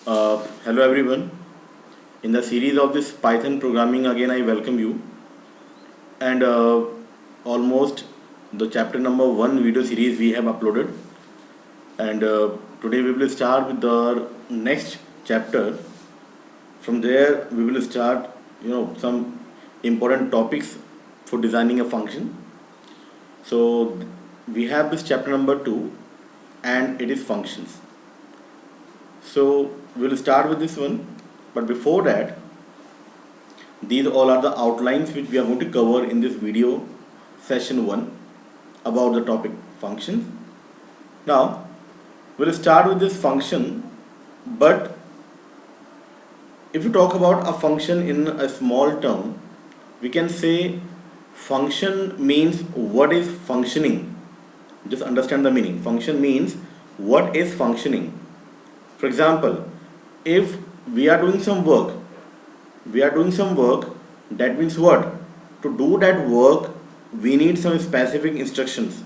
Hello everyone. In the series of this Python programming, again I welcome you. And almost the chapter number 1 video series we have uploaded. And today we will start with the next chapter. From there we will start, some important topics for designing a function. So we have this chapter number 2, and it is functions. So we'll start with this one. But before that, these all are the outlines which we are going to cover in this video session 1 about the topic functions. Now we'll start with this function, but if you talk about a function in a small term, we can say function means what is functioning. Just understand the meaning. Function means what is functioning. For example, if we are doing some work, that means what? To do that work, we need some specific instructions.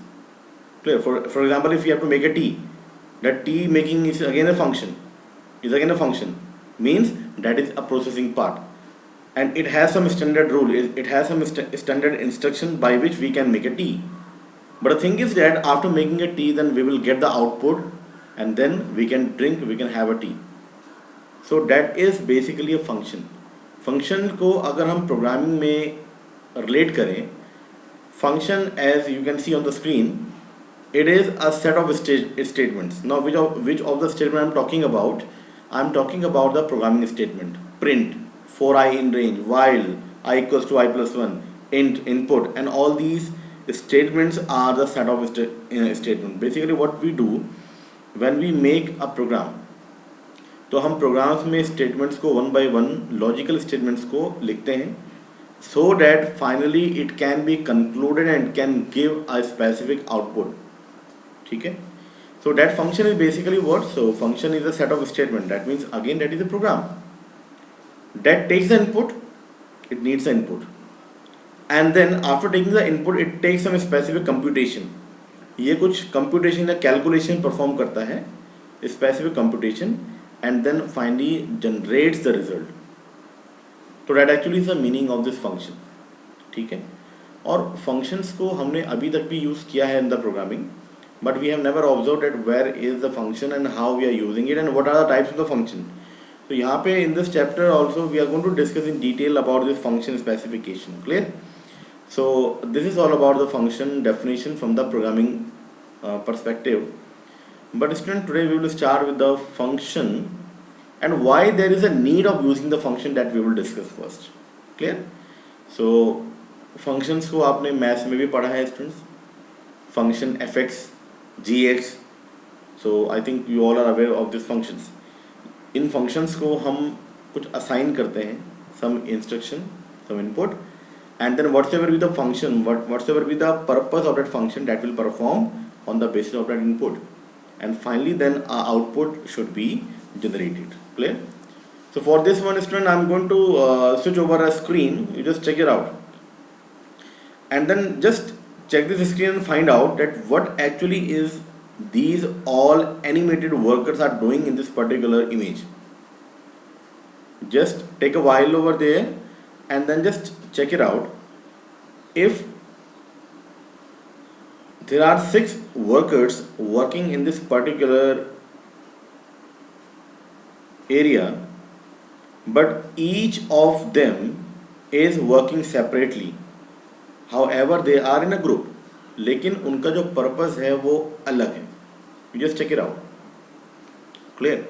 Clear? For example, if you have to make a tea, that tea making is again a function. Means that is a processing part, and it has some standard rule. It has some standard instruction by which we can make a tea. But the thing is that after making a tea, then we will get the output, and then we can drink, we can have a tea. So that is basically a function. Function को अगर हम programming में relate करें, function as you can see on the screen, it is a set of statements. Now which of the statement I'm talking about? I'm talking about the programming statement. Print, for I in range, while I equals to I plus 1, int, input, and all these statements are the set of statement. Basically what we do when we make a program, तो हम programmes में statements को one by one logical statements को लिखते हैं, so that finally it can be concluded and can give a specific output. ठीक है. So that function is basically what? So function is a set of statement. That means again that is a program that takes the input, it needs the input, and then after taking the input it takes some specific computation. ये कुछ computation या calculation perform करता है, specific computation, and then finally generates the result. तो that actually is the meaning of this function. ठीक है. और functions को हमने अभी तक भी यूज़ किया है in the programming, but we have never observed that where is the function and how we are using it and what are the types of the function. तो यहाँ पे in this chapter also we are going to discuss in detail about this function specification. Clear? So this is all about the function definition from the programming perspective. But student, today we will start with the function and why there is a need of using the function, that we will discuss first. Clear? So functions को आपने maths में भी पढ़ा है students. Function fx, gx. So I think you all are aware of these functions. In functions को हम कुछ assign करते हैं, some instruction, some input, and then whatsoever be the function, whatsoever be the purpose of that function, that will perform on the basis of that input. And finally then our output should be generated. Clear? So for this one student, I'm going to switch over a screen. You just check it out, and then just check this screen and find out that what actually is these all animated workers are doing in this particular image. Just take a while over there and then just check it out. If there are 6 workers working in this particular area, but each of them is working separately. However, they are in a group, लेकिन उनका जो purpose है वो अलग है. You just check it out. Clear?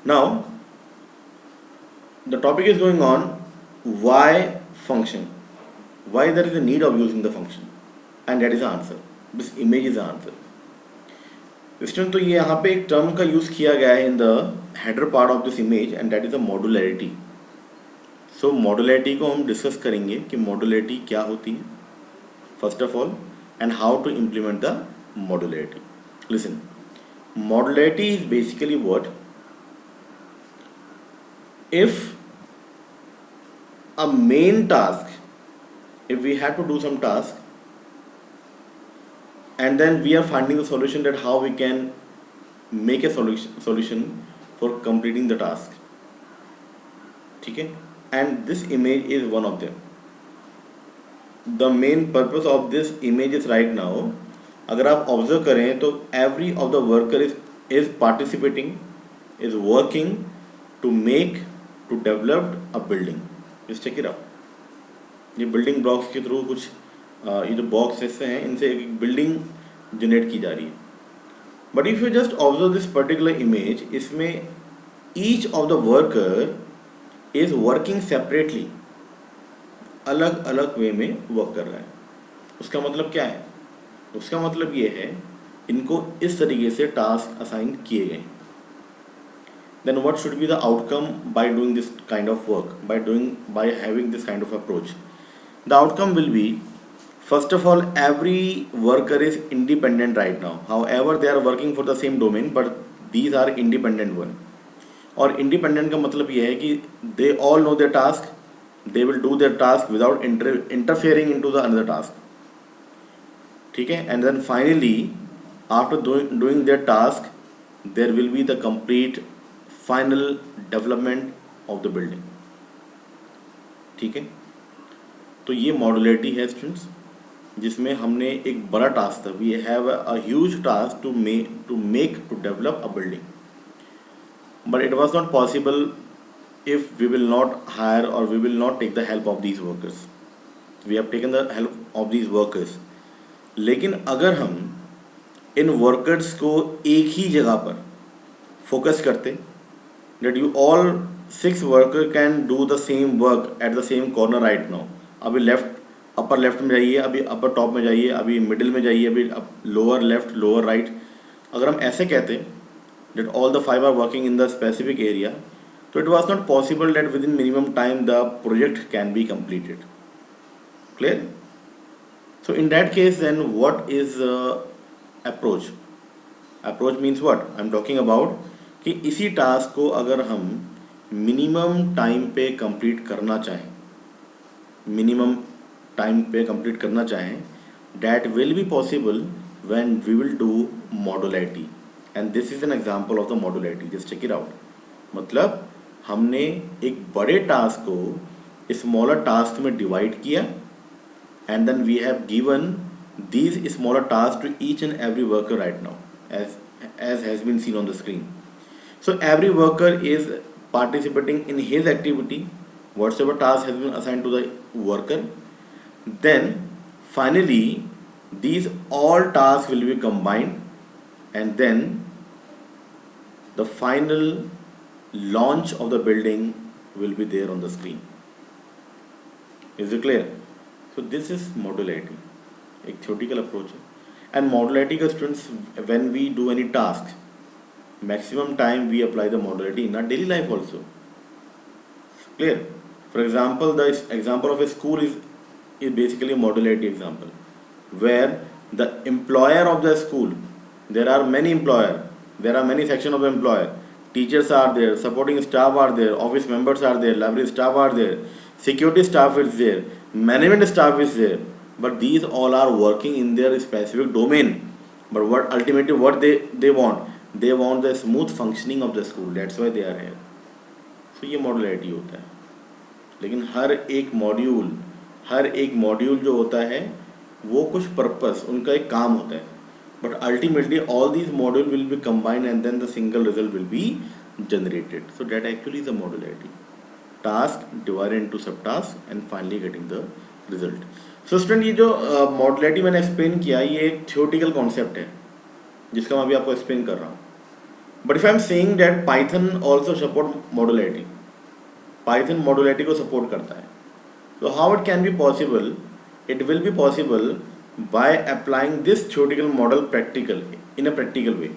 Now the topic is going on, why function, why there is a need of using the function, and that is the answer. This image is the answer. Student, तो ये यहाँ पे एक term का use किया गया है in the header part of this image, and that is the modularity. So modularity को हम डिस्कस करेंगे कि modularity क्या होती है first of all, and how to implement the modularity. Listen, modularity is basically what? If a main task, if we have to do some task, and then we are finding the solution, that how we can make a solution for completing the task, ठीक है, and this image is one of them. The main purpose of this image is right now, अगर आप observe करें तो every of the worker is participating, is working to make, to develop a building. Just check it out. ये building blocks के through कुछ ये जो box ऐसे हैं इनसे एक बिल्डिंग जनरेट की जा रही है. But if you just observe this particular image, इसमें each of the worker is working separately, अलग अलग वे में वर्क कर रहा है. उसका मतलब क्या है? उसका मतलब ये है इनको इस तरीके से टास्क असाइन किए गए. Then what should be the outcome by doing this kind of work, by having this kind of approach? The outcome will be, first of all, every worker is independent right now. However, they are working for the same domain, but these are independent one. और independent का मतलब ये है कि they all know their task, they will do their task without interfering into the another task. ठीक है, and then finally after doing their task there will be the complete final development of the building. ठीक है, तो ये modularity है students, जिसमें हमने एक बड़ा टास्क था, we have a huge task to develop a building, but it was not possible if we will not hire और we will not take the help of these workers. We have taken the help of these workers, लेकिन अगर हम in workers को एक ही जगह पर focus करते, that you all 6 worker can do the same work at the same corner right now. अभी left upper left में जाइए, अभी अपर टॉप में जाइए, अभी मिडिल में जाइए, अभी लोअर लेफ्ट लोअर राइट. अगर हम ऐसे कहते that all the 5 are working in the specific area, so it was not possible that within minimum time the project can be completed. Clear? So in that case then what is approach? Approach means what? I am talking about कि इसी task को अगर हम minimum time पे complete करना चाहें, that will be possible when we will do modularity, and this is an example of the modularity. Just check it out. मतलब हमने एक बड़े टास्क को स्मॉलर टास्क में डिवाइड किया, and then we have given these smaller task to each and every worker right now, as has been seen on the screen. So every worker is participating in his activity, whatsoever task has been assigned to the worker. Then finally these all tasks will be combined, and then the final launch of the building will be there on the screen. Is it clear? So this is modularity, एक theoretical approach है. And modularity का students, when we do any task, maximum time we apply the modularity in our daily life also. Clear? For example, the example of a school is basically a modularity example, where the employer of the school, there are many employer, there are many section of the employer. Teachers are there, supporting staff are there, office members are there, library staff are there, security staff is there, management staff is there. But these all are working in their specific domain. But what ultimately what they want? They want the smooth functioning of the school. That's why they are here. So ये modularity होता है. लेकिन हर एक module जो होता है वो कुछ पर्पस, उनका एक काम होता है. But ultimately all these modules will be combined and then the single result will be generated. So that actually is a modularity. Task divided into subtasks and finally getting the result. So student, ये जो modularity मैंने explain किया, ये एक theoretical concept है जिसका मैं अभी आपको एक्सप्लेन कर रहा हूँ. But if I am saying that Python also support modularity, Python modularity को सपोर्ट करता है, तो how it can be possible? It will be possible by applying this theoretical model practical in a practical way.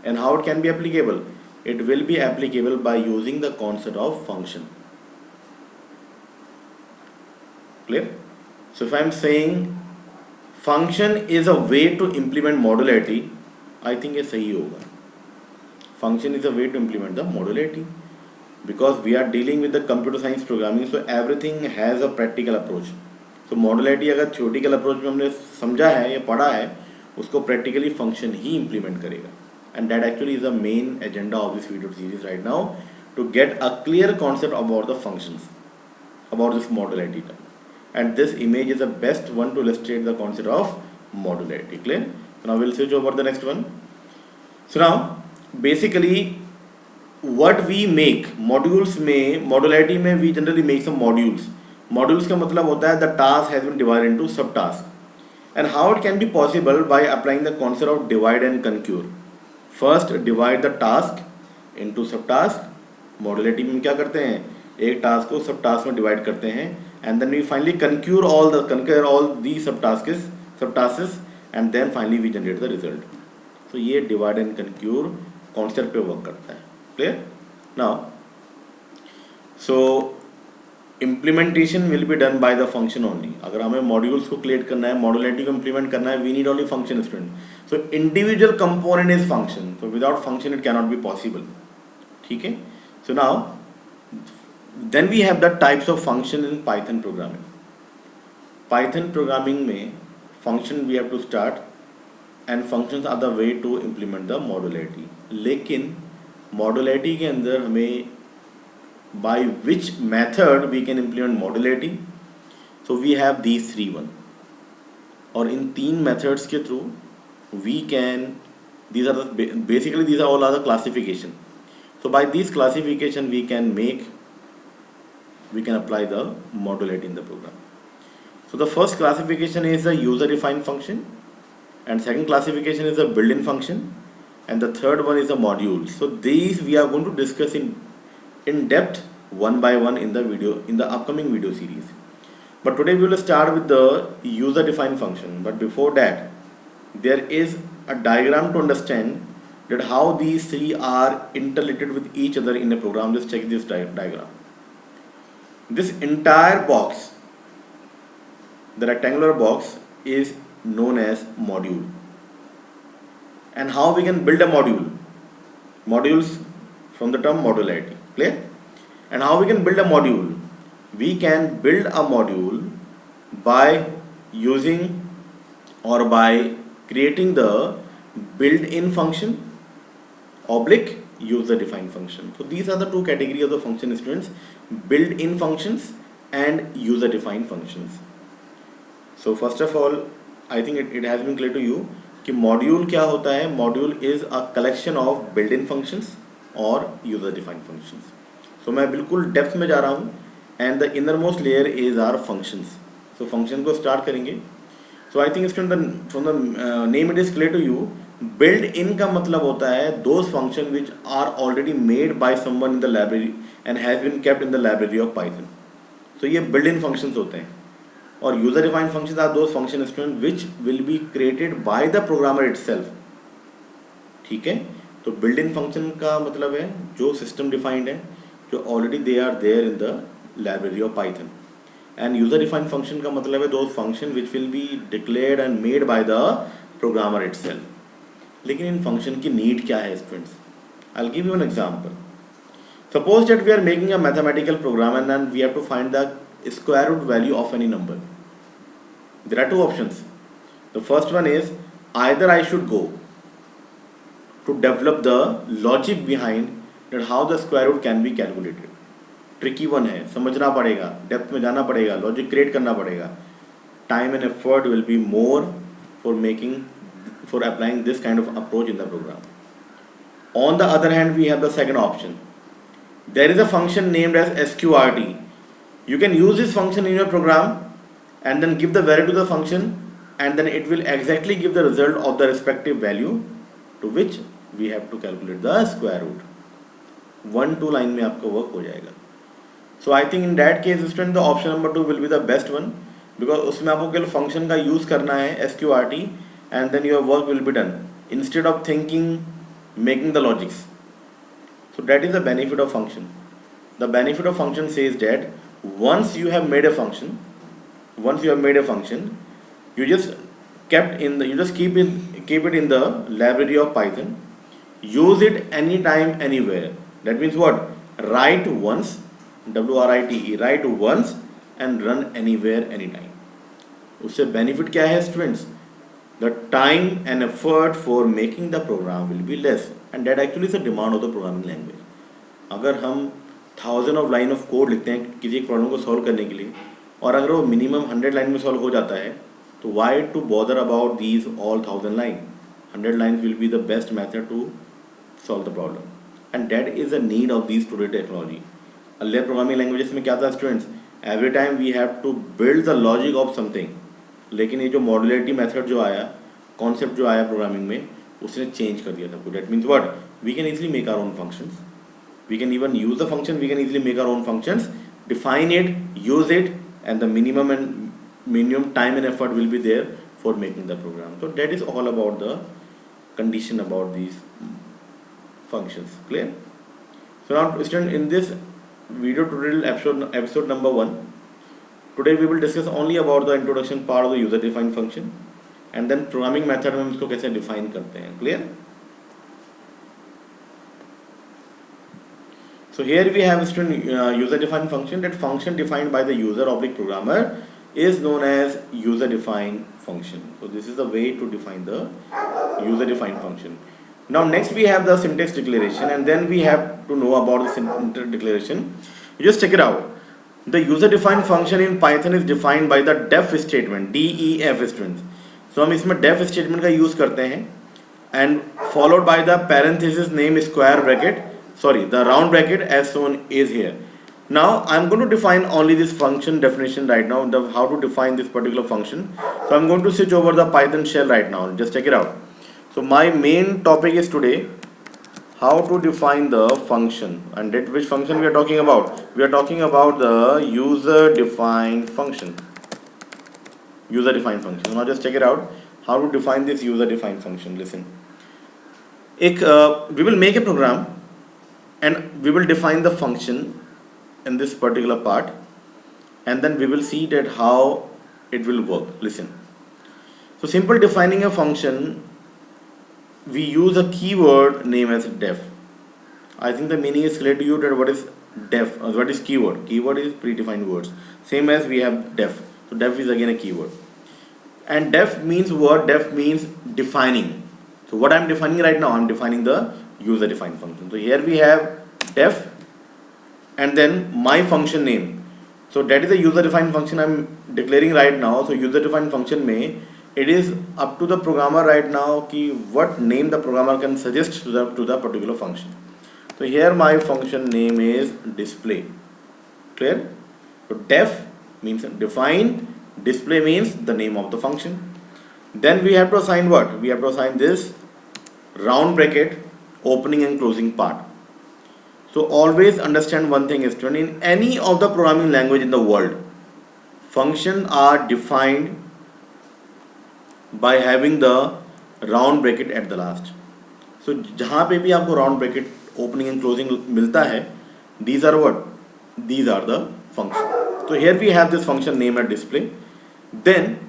And how it can be applicable? It will be applicable by using the concept of function. Clear? So if I am saying function is a way to implement modularity, I think ये सही होगा. Function is a way to implement the modularity because we are dealing with the computer science programming, so everything has a practical approach. So modularity अगर theoretical approach में हमने समझा है या पढ़ा है, उसको practically function ही implement करेगा. and that actually is the main agenda of this video series right now, to get a clear concept about the functions, about this modularity term. And this image is the best one to illustrate the concept of modularity. Clear? So now we'll switch over the next one. So now basically what we make modules में, modularity में we generally make some modules. Modules का मतलब होता है the task has been divided into subtasks. And how it can be possible? By applying the concept of divide and conquer. First divide the task into subtask. Modularity में हम क्या करते हैं, एक टास्क को सब टास्क में डिवाइड करते हैं, and then we finally conquer all these subtasks and then finally we generate the result. So ये divide and conquer concept पे वर्क करता है. Clear? Now, so implementation will be done by the function only. अगर हमें modules को create करना है, modularity को implement करना है, we need only function student. So individual component is function. So without function it cannot be possible. ठीक है? So now, then we have the types of function in Python programming. Python programming में function we have to start, and functions are the way to implement the modularity. लेकिन modularity के अंदर हमें by which method we can implement modularity? So we have these three one, और इन तीन methods के through we can, these are the basically these are all other classification. So by these classification we can apply the modularity in the program. So the first classification is the user defined function, and second classification is the built-in function, and the third one is the module. So these we are going to discuss in depth one by one in the upcoming video series. But today we will start with the user defined function. But before that, there is a diagram to understand that how these three are interrelated with each other in a program. Let's check this diagram. This entire box, the rectangular box, is known as module. And how we can build a module? Modules from the term modularity. Clear? And how we can build a module? We can build a module by using or by creating the built-in function oblique user defined function. So these are the two categories of the function students: built-in functions and user defined functions. So first of all, I think it has been clear to you कि module क्या होता है. Module is a collection of built-in functions और user defined functions. So मैं बिल्कुल depth में जा रहा हूँ, and the innermost layer is our functions. So function को start करेंगे. So I think from the name it is clear to you. Built-in का मतलब होता है those functions which are already made by someone in the library and has been kept in the library of Python. So ये built-in functions होते हैं. और user defined functions are those functions which will be created by the programmer itself. ठीक है? तो built-in function का मतलब है जो system defined है, जो already they are there in the library of Python. And user defined function का मतलब है those function which will be declared and made by the programmer itself. लेकिन इन function की need क्या है students? I'll give you an example. Suppose that we are making a mathematical program and then we have to find the square root value of any number. There are two options. The first one is either I should go to develop the logic behind that how the square root can be calculated. Tricky one है, समझना पड़ेगा, depth में जाना पड़ेगा, logic create करना पड़ेगा. Time and effort will be more for applying this kind of approach in the program. On the other hand, we have the second option. There is a function named as sqrt. You can use this function in your program and then give the value to the function, and then it will exactly give the result of the respective value to which we have to calculate the square root. 1-2 line में आपका work हो जाएगा. So I think in that case student the option number 2 will be the best one, because उसमें आपको केवल function का use करना है sqrt and then your work will be done instead of making the logics. So that is the benefit of function. The benefit of function says that once you have made a function, you just keep it in the library of Python. Use it anytime, anywhere. That means what? Write once, WRITE, write once and run anywhere, anytime. उससे benefit क्या है students? the time and effort for making the program will be less, and that actually is a demand of the programming language. अगर हम thousand of line of code लिखते हैं किसी एक problem को सॉल्व करने के लिए, और अगर वो मिनिमम 100 लाइन में सॉल्व हो जाता है, तो why to bother about these all 1000 line. 100 line will be the best method to solve the problem, and that is a need of these today technology. Earlier programming languages में क्या था students, every time we have to build the logic of something. लेकिन ये जो modularity method जो आया, concept जो आया प्रोग्रामिंग में, उसने चेंज कर दिया था. That means what, we can easily make our own functions. We can even use the function, we can easily make our own functions, define it, use it, and the minimum time and effort will be there for making the program. So that is all about the condition about these functions. Clear? So now student, in this video tutorial episode number 1, today we will discuss only about the introduction part of the user defined function, and then programming method में हम इसको कैसे define करते हैं. Clear? So here we have user defined function. That function defined by the user object programmer is known as user defined function. So this is the way to define the user defined function. Now next we have the syntax declaration, and then we have to know about the syntax declaration. You just check it out. The user defined function in Python is defined by the def statement, def students. So हम इसमें def statement का use करते हैं, and followed by the parenthesis name square bracket, the round bracket as shown is here. Now I'm going to define only this function definition right now, how to define this particular function. So I'm going to switch over the Python shell right now. Just check it out. So my main topic is today how to define the function, and that which function we are talking about. We are talking about the user defined function. User defined function. So now just check it out. How to define this user defined function. Listen. We will make a program, and we will define the function in this particular part, and then we will see that how it will work. Listen. So simple defining a function, we use a keyword name as def. I think the meaning is clear to you that what is def, what is keyword. Keyword is predefined words, same as we have def. So def is again a keyword, and def means what? Def means defining. So what I am defining right now, I am defining the user defined function. So here we have def and then my function name. So that is the user defined function I am declaring right now. So user defined function में it is up to the programmer right now कि what name the programmer can suggest to the particular function. So here my function name is display. Clear? So def means define, display means the name of the function. Then we have to assign what? We have to assign this round bracket, opening and closing part. So always understand one thing, student, in any of the programming language in the world, functions are defined by having the round bracket at the last. So जहाँ पे भी आपको round bracket opening and closing मिलता है, these are what? These are the functions. So here we have this function name at display. Then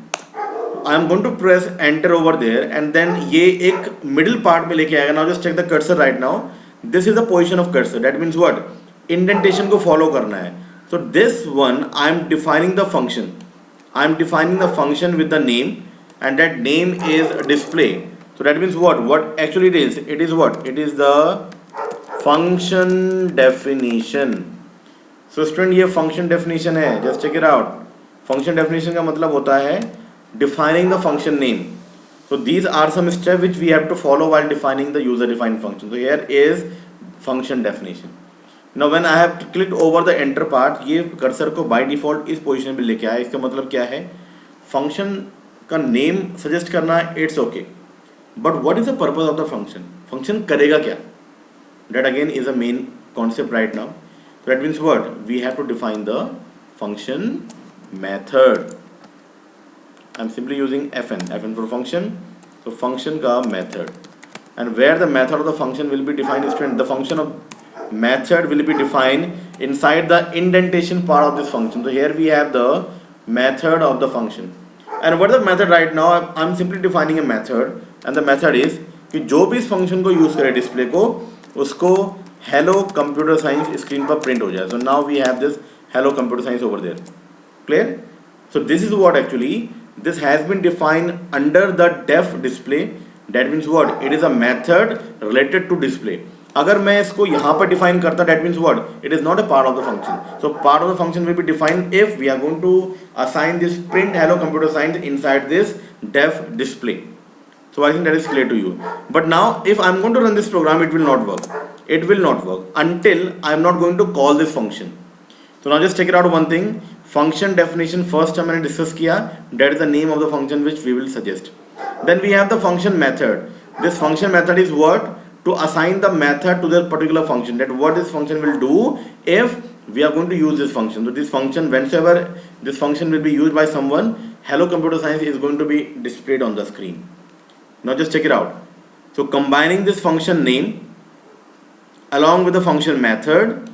I am going to press enter over there, and then ये एक middle part में लेके आएगा. Now just check the cursor right now. This is the position of cursor. That means what? Indentation को follow करना है. So this one I am defining the function. I am defining the function with the name, and that name is display. So that means what? What actually it is? It is what? It is the function definition. So student, ये function definition है. Just check it out. Function definition का मतलब होता है defining the function name. So these are some steps which we have to follow while defining the user defined function. So here is function definition. Now when I have clicked over the enter part, ये cursor को by default इस position पे लेके आया. इसका मतलब क्या है? Function का name suggest करना it's okay. But what is the purpose of the function? Function करेगा क्या? That again is a main concept right now. So that means what? We have to define the function method. I'm simply using fn for function. So function का method, and where the method of the function will be defined is the function of method will be defined inside the indentation part of this function. So here we have the method of the function, and what is the method right now? I'm simply defining a method, and the method is कि जो भी इस function को use करे display को, उसको hello computer science screen पर print हो जाए. So now we have this hello computer science over there. Clear? So this is what actually this has been defined under the def display. That means what? It is a method related to display. अगर मैं इसको यहाँ पर define करता, that means what? It is not a part of the function. So part of the function will be defined if we are going to assign this print hello computer science inside this def display. So I think that is clear to you. But now if I am going to run this program, it will not work. It will not work until I am not going to call this function. So now just check it out one thing. Function definition first हमने discuss किया. That is the name of the function which we will suggest. Then we have the function method. This function method is what? To assign the method to the particular function. That what this function will do if we are going to use this function. So this function, whenever this function will be used by someone, hello computer science is going to be displayed on the screen. Now just check it out. So combining this function name along with the function method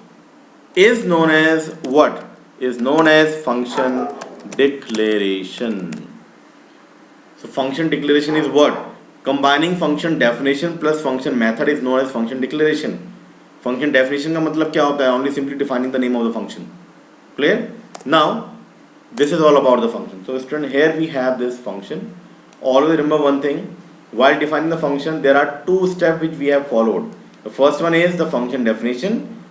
is known as what? Is known as function declaration. So function declaration is what? Combining function definition plus function method is known as function declaration. Function definition का मतलब क्या होता है? Only simply defining the name of the function. Clear? Now this is all about the function. So student, here we have this function. Always remember one thing. While defining the function, there are two steps which we have followed. The first one is the function definition.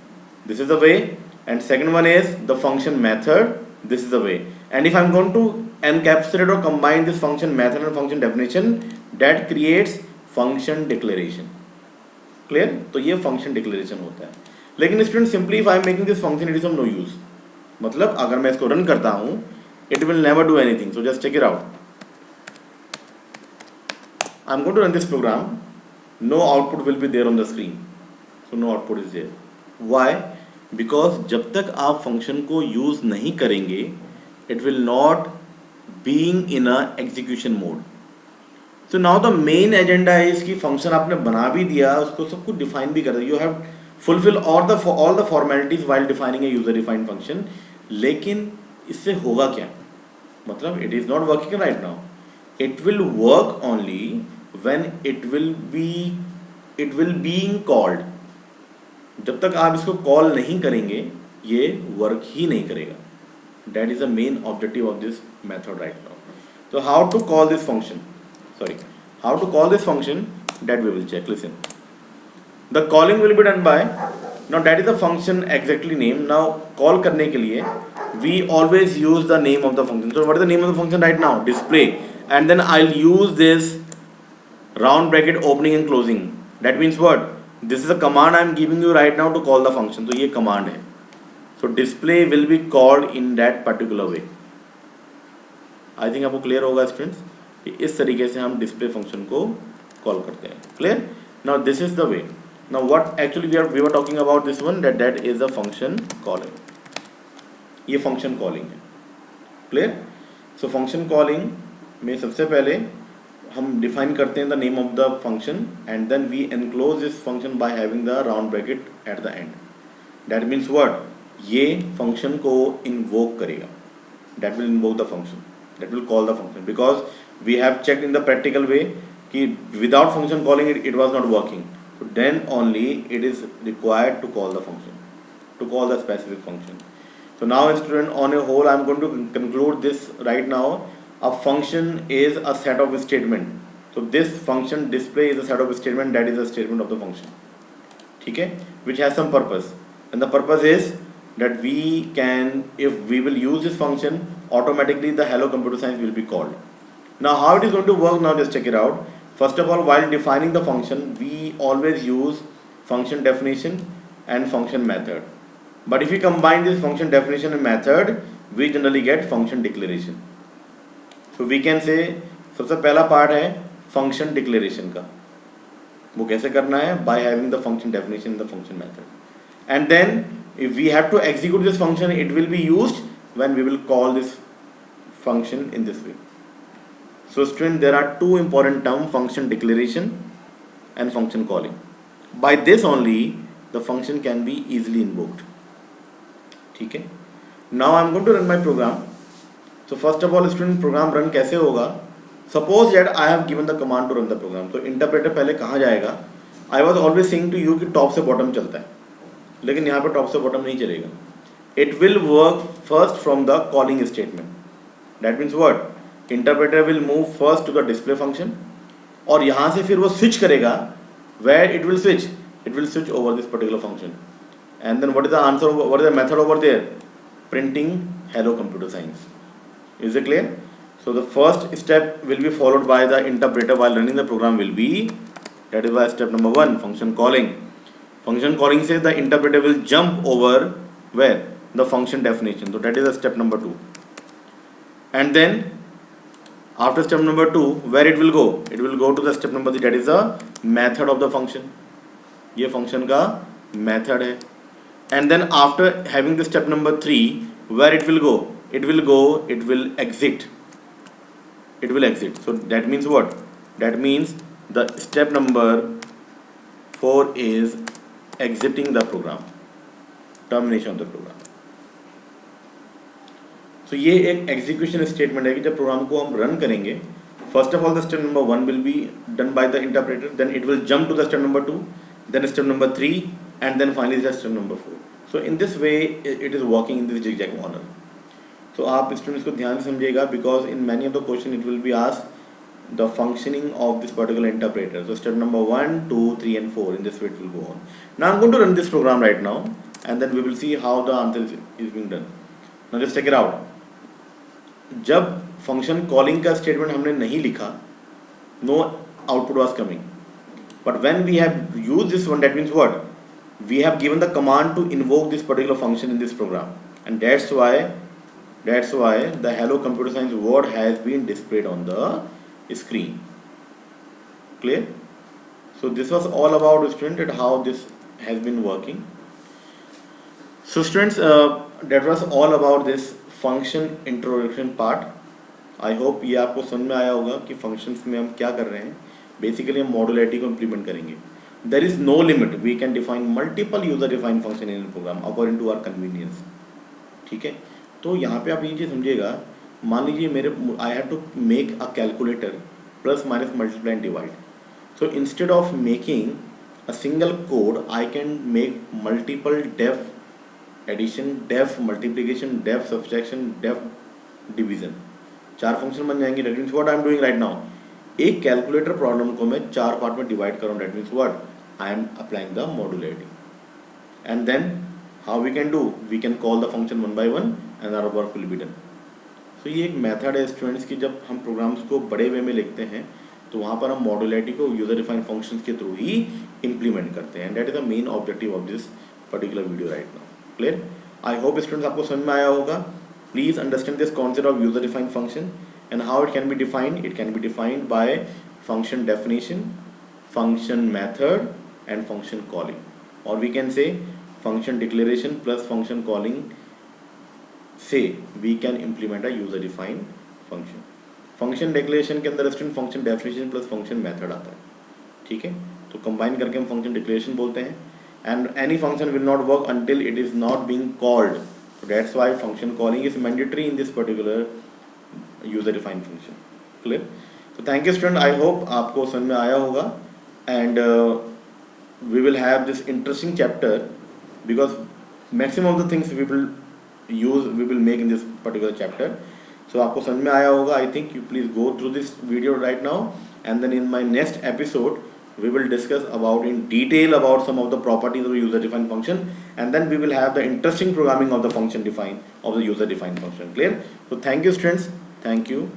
This is the way. And second one is the function method. This is the way. And if I'm going to encapsulate or combine this function method and function definition, that creates function declaration. Clear? तो ये function declaration होता है. लेकिन student, simply if I'm making this function, it is of no use. मतलब अगर मैं इसको run करता हूँ, it will never do anything. So just check it out. I'm going to run this program. No output will be there on the screen. So no output is there. Why? Because जब तक आप function को use नहीं करेंगे, it will not being in a execution mode. So now the main agenda is कि function आपने बना भी दिया, उसको सब कुछ define भी कर दिया. You have fulfill all the formalities while defining a user defined function. लेकिन इससे होगा क्या? मतलब it is not working right now. It will work only when it will being called. जब तक आप इसको कॉल नहीं करेंगे, ये वर्क ही नहीं करेगा. That is the main objective of this method right now. So how to call this function? How to call this function? That we will check. Listen. The calling will be done by. Now that is the function exactly name. Now call करने के लिए we always use the name of the function. So what is the name of the function right now? Display. And then I'll use this round bracket opening and closing. That means what? This is a command I am giving you right now to call the function. तो ये command है. So display will be called in that particular way. I think आपको clear होगा students कि इस तरीके से हम display function को call करते हैं. Clear? Now this is the way. Now what actually we were talking about this one, that is the function calling. ये function calling है. Clear? So function calling में सबसे पहले हम define करते हैं the name of the function and then we enclose this function by having the round bracket at the end. That means what? ये function को invoke करेगा. That will invoke the function. That will call the function because we have checked in the practical way कि without function calling it was not working. So then only it is required to call the function, to call the specific function. So now student, on a whole I am going to conclude this right now. A function is a set of statement. So this function display is a set of statement, that is a statement of the function. ठीक है? Which has some purpose. And the purpose is that we can, if we will use this function, automatically the hello computer science will be called. Now how it is going to work? Now just check it out. First of all, while defining the function, we always use function definition and function method. But if we combine this function definition and method, we generally get function declaration. So we can say सबसे पहला part है function declaration का. वो कैसे करना है? By having the function definition and the function method. And then if we have to execute this function, it will be used when we will call this function in this way. So student, there are two important terms, function declaration and function calling. By this only the function can be easily invoked. ठीक है? Now I am going to run my program. So first of all student, program run कैसे होगा? Suppose that I have given the command to run the program. तो interpreter पहले कहाँ जाएगा? I was always saying to you कि top से bottom चलता है, लेकिन यहाँ पे top से bottom नहीं चलेगा. It will work first from the calling statement. That means what? Interpreter will move first to the display function, और यहाँ से फिर वो स्विच करेगा, where it will switch over this particular function, and then what is the answer, what is the method over there, printing hello computer science. Is it clear? So the first step will be followed by the interpreter while running the program will be, that is why step number 1, function calling. Function calling says the interpreter will jump over where, the function definition. So that is the step number 2. And then after step number 2, where it will go? It will go to the step number 3, that is the method of the function. ये function का method है. And then after having the step number 3, where it will go? It will exit. So that means what? That means the step number 4 is exiting the program, termination of the program. So ये एक execution statement है कि जब program को हम run करेंगे, first of all the step number 1 will be done by the interpreter, then it will jump to the step number 2, then step number 3, and then finally the step number 4. So in this way it is working in this zigzag manner. तो आप students को ध्यान से समझिएगा, because in many of the question it will be asked the functioning of this particular interpreter. So step number 1, 2, 3 and 4 in this way it will go on. Now I'm going to run this program right now and then we will see how the answer is being done. Now just check it out. जब function calling का statement हमने नहीं लिखा, no output was coming, but when we have used this one, that means what, we have given the command to invoke this particular function in this program, and that's why the hello computer science word has been displayed on the screen. Clear? So this was all about, student, how this has been working. So students, that was all about this function introduction part. I hope ये आपको समझ में आया होगा कि functions में हम क्या कर रहे हैं. Basically हम modularity को implement करेंगे. There is no limit. We can define multiple user defined function in a program according to our convenience. ठीक है? तो यहाँ पे आप ये चीज़ समझिएगा, मान लीजिए मेरे I have to make a calculator plus minus multiply and divide. So instead of making a single code I can make multiple def addition, def multiplication, def subtraction, def division. 4 function बन जाएंगे. That means what I am doing right now, एक calculator problem को मैं 4 part में divide कर रहा हूँ. That means what, I am applying the modularity. And then how we can do, we can call the function one by one and our work will be done. So ये एक method है students की, जब हम programmes को बड़े वे में लिखते हैं तो वहाँ पर हम मॉड्यूलरिटी को यूजर डिफाइंड फंक्शंस के थ्रू ही इम्प्लीमेंट करते हैं. That is the main objective of this particular video right now. Clear? I hope students आपको समझ में आया होगा. Please understand this concept of user defined function and how it can be defined. It can be defined by function definition, function method and function calling, और we can say function declaration plus function calling से we can implement a user defined function. function declaration के अंदर student function definition plus function method आता है. ठीक है? तो combine करके हम function declaration बोलते हैं. and any function will not work until it is not being called. So that's why function calling is mandatory in this particular user defined function. Clear? So thank you student. I hope आपको समझ में आया होगा, and we will have this interesting chapter because maximum of the things we will make in this particular chapter. So आपको समझ में आया होगा. I think you please go through this video right now, and then in my next episode we will discuss about in detail about some of the properties of the user defined function, and then we will have the interesting programming of the function defined of the user defined function. Clear? So thank you students. Thank you.